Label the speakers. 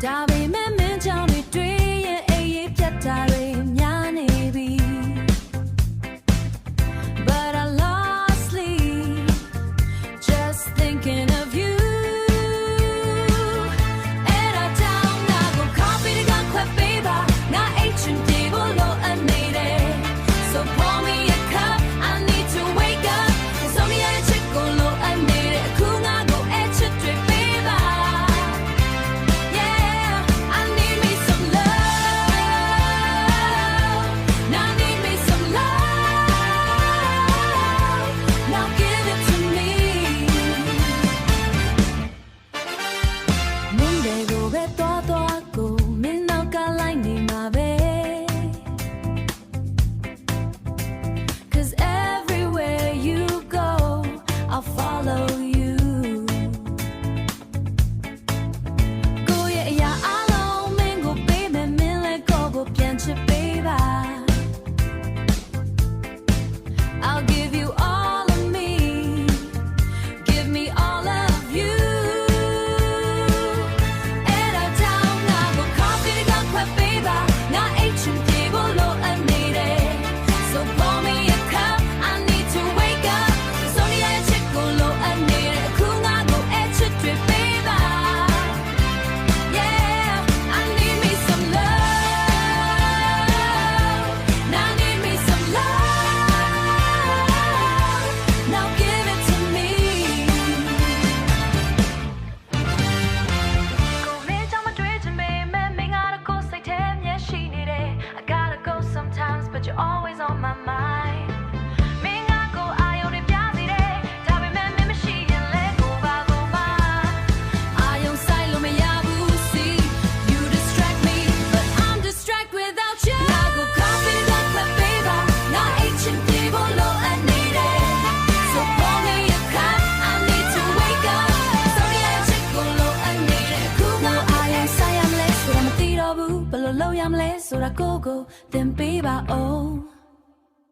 Speaker 1: ဒါပေမဲ့မင်းကြောင့်တွေရဲ့အေးရေးပြတ်တာတွေများနေပြီ But I lost sleep just thinking of you And I down now go coffee to go quit baby not H&D below I made it So pour me a cup I need to wake up It's only a chick go low I made it cool now go edge it drip baby Yeah I need me some love Now I need me some love Now give it to me Monday go be to go min now ka like ni ma be Cause everywhere you go I'll follow you Go yeah yeah alone min go baby min let go pian chit baby I'll give you all of me Give me all of you And I down now go coffee to go quit baby Not H&D below I made it So pour me a cup I need to wake up It's only a chick go low I made it cool now go edge it drip baby Yeah I need me some love Now I need me some love Now give it to me Go me down my dream to me Man me gotta go say damn yeah she need it I gotta go sometimes but you're always on my mind Me gotta go I only piazzi day Tabi me me machine let go ba I don't say lo me yabu see You distract me but I'm distracted without you Now go coffee to go baby Now H&D below I need it So pour me a cup I need to wake up Sorry I chick go low I need it Cool now I am say I'm less but I'm a tiro boo But lo yam less so I go then baby oh